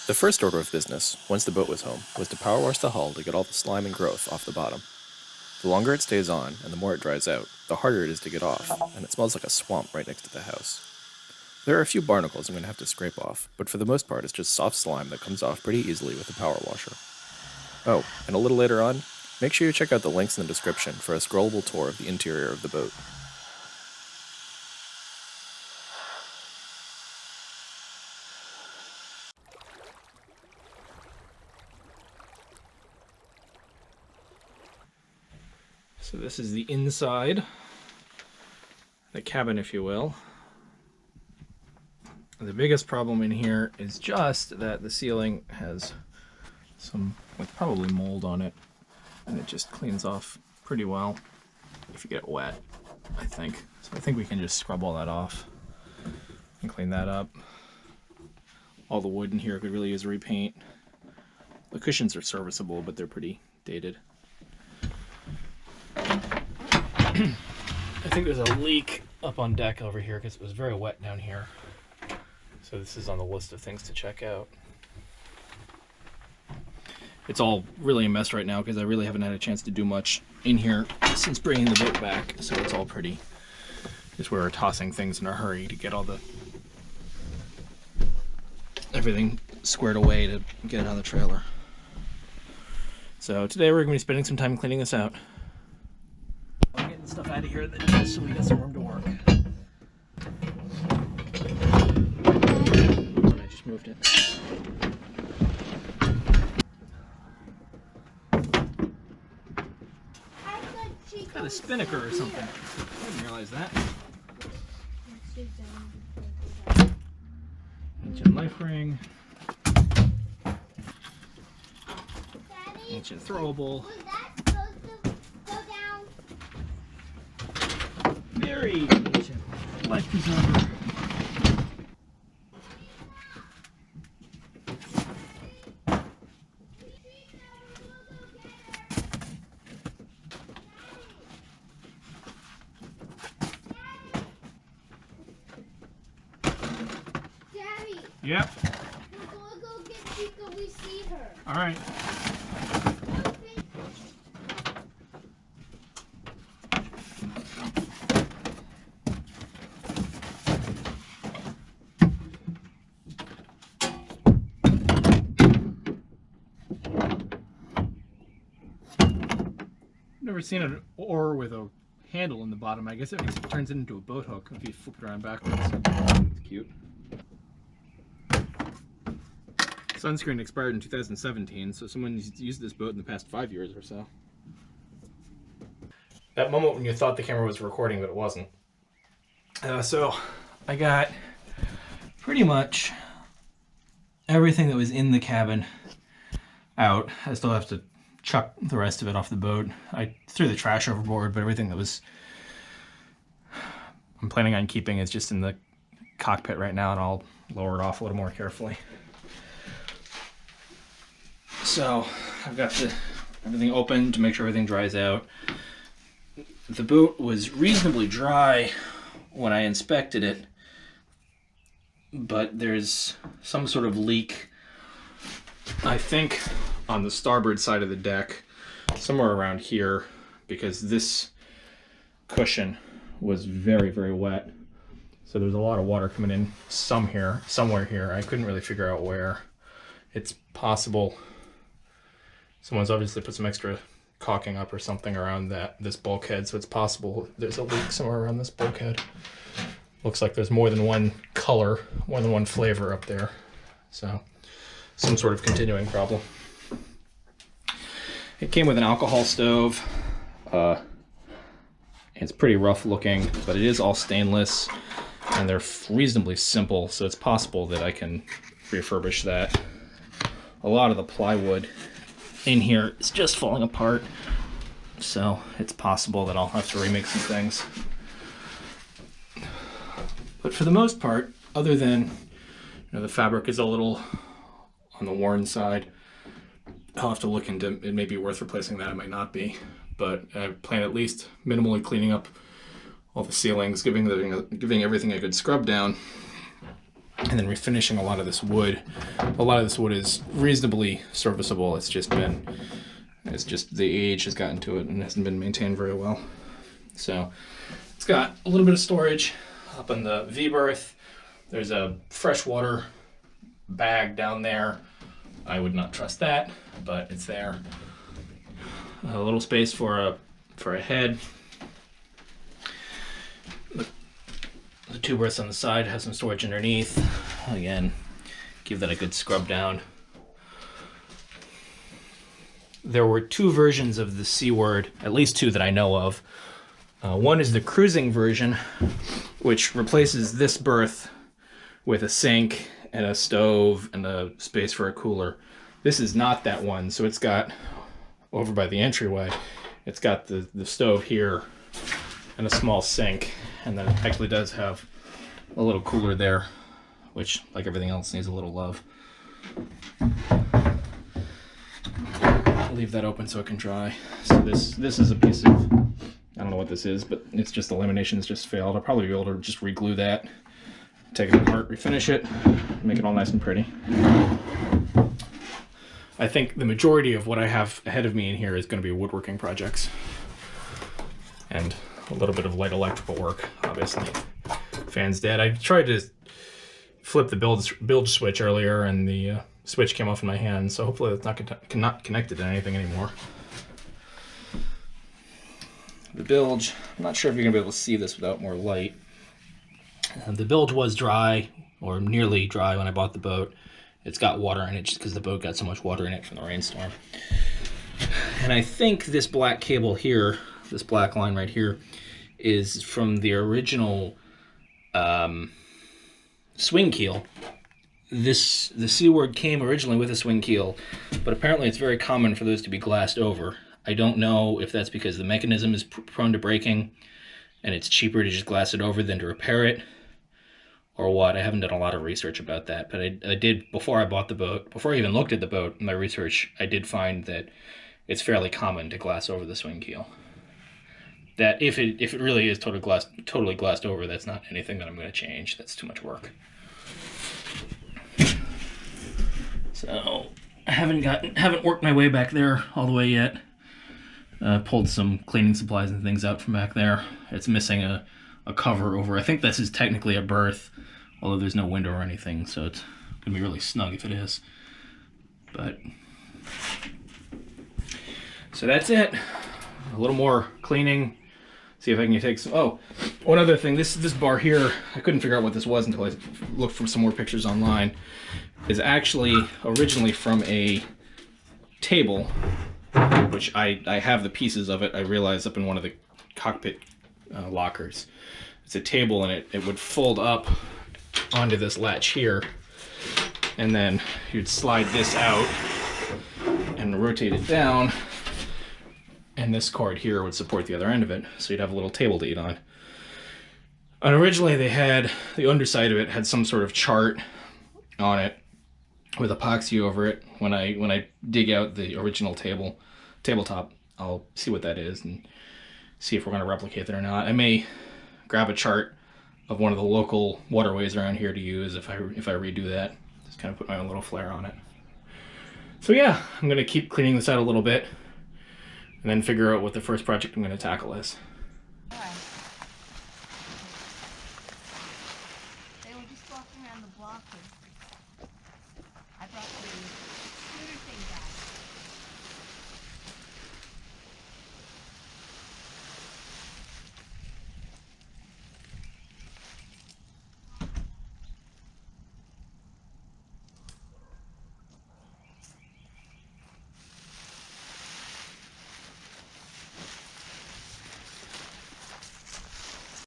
The first order of business, once the boat was home, was to power wash the hull to get all the slime and growth off the bottom. The longer it stays on, and the more it dries out, the harder it is to get off, and it smells like a swamp right next to the house. There are a few barnacles I'm going to have to scrape off, but for the most part it's just soft slime that comes off pretty easily with a power washer. Oh, and a little later on, make sure you check out the links in the description for a scrollable tour of the interior of the boat. So this is the inside, the cabin if you will. The biggest problem in here is just that the ceiling has some, like, probably mold on it, and it just cleans off pretty well if you get it wet, I think. So I think we can just scrub all that off and clean that up. All the wood in here could really use a repaint. The cushions are serviceable, but they're pretty dated. I think there's a leak up on deck over here because it was very wet down here. So this is on the list of things to check out. It's all really a mess right now because I really haven't had a chance to do much in here since bringing the boat back. So it's all pretty, just we were tossing things in a hurry to get all the, everything squared away to get it on the trailer. So today we're going to be spending some time cleaning this out. I'm getting stuff out of here so we got some room to work. I just moved it. Got a spinnaker or something. I didn't realize that. Ancient life ring. Ancient throwable. Very ancient life preserver. Daddy. Yep. We're going to go get Chica. We see her. All right. Never seen an oar with a handle in the bottom. I guess it turns it into a boat hook if you flip it around backwards. It's cute. Sunscreen expired in 2017, so someone's used this boat in the past 5 years or so. That moment when you thought the camera was recording, but it wasn't. So I got pretty much everything that was in the cabin out. I still have to chuck the rest of it off the boat. I threw the trash overboard, but everything that was I'm planning on keeping is just in the cockpit right now, and I'll lower it off a little more carefully. So I've got everything open to make sure everything dries out. The boat was reasonably dry when I inspected it, but there's some sort of leak, I think, on the starboard side of the deck, somewhere around here, because this cushion was very, very wet. So there's a lot of water coming in somewhere here. I couldn't really figure out where. It's possible someone's obviously put some extra caulking up or something around this bulkhead, so it's possible there's a leak somewhere around this bulkhead. Looks like there's more than one color, more than one flavor up there. So some sort of continuing problem. It came with an alcohol stove. It's pretty rough looking, but it is all stainless, and they're reasonably simple, so it's possible that I can refurbish that. A lot of the plywood in here is just falling apart, so it's possible that I'll have to remake some things. But for the most part, other than the fabric is a little on the worn side, I'll have to look into it. May be worth replacing that, it might not be, but I plan at least minimally cleaning up all the ceilings, giving everything a good scrub down, and then refinishing a lot of this wood. A lot of this wood is reasonably serviceable. It's just the age has gotten to it and hasn't been maintained very well. So it's got a little bit of storage up in the V-berth. There's a freshwater bag down there. I would not trust that, but it's there. A little space for a head. The two berths on the side have some storage underneath. Again, give that a good scrub down. There were two versions of the Seaward, at least two that I know of. One is the cruising version, which replaces this berth with a sink and a stove and a space for a cooler. This is not that one, so it's got, over by the entryway, it's got the stove here and a small sink, and then it actually does have a little cooler there, which, like everything else, needs a little love. I'll leave that open so it can dry. So this is a piece of, I don't know what this is, but it's just the lamination's just failed. I'll probably be able to just re-glue that, take it apart, refinish it, make it all nice and pretty. I think the majority of what I have ahead of me in here is going to be woodworking projects. And a little bit of light electrical work, obviously. Fan's dead. I tried to flip the bilge switch earlier, and the switch came off in my hand, so hopefully it's not connected to anything anymore. The bilge, I'm not sure if you're going to be able to see this without more light. The bilge was dry, or nearly dry, when I bought the boat. It's got water in it just because the boat got so much water in it from the rainstorm. And I think this black cable here, this black line right here, is from the original swing keel. The Seaward came originally with a swing keel, but apparently it's very common for those to be glassed over. I don't know if that's because the mechanism is prone to breaking and it's cheaper to just glass it over than to repair it, or what. I haven't done a lot of research about that, but I did, before I bought the boat, before I even looked at the boat, in my research, I did find that it's fairly common to glass over the swing keel. That if it really is totally glassed over, that's not anything that I'm going to change. That's too much work. So I haven't worked my way back there all the way yet. Pulled some cleaning supplies and things out from back there. It's missing a cover over. I think this is technically a berth, although there's no window or anything, so it's gonna be really snug if it is. But so that's it. A little more cleaning. See if I can take some. Oh, one other thing. This bar here, I couldn't figure out what this was until I looked for some more pictures online. Is actually originally from a table, which I have the pieces of it. I realized up in one of the cockpit lockers. It's a table, and it would fold up onto this latch here, and then you'd slide this out and rotate it down, and this cord here would support the other end of it, so you'd have a little table to eat on. And originally they had, the underside of it had some sort of chart on it with epoxy over it. When I dig out the original tabletop, I'll see what that is and see if we're going to replicate that or not. I may grab a chart of one of the local waterways around here to use if I redo that. Just kind of put my own little flair on it. So yeah, I'm going to keep cleaning this out a little bit and then figure out what the first project I'm going to tackle is. They were just walking around the block with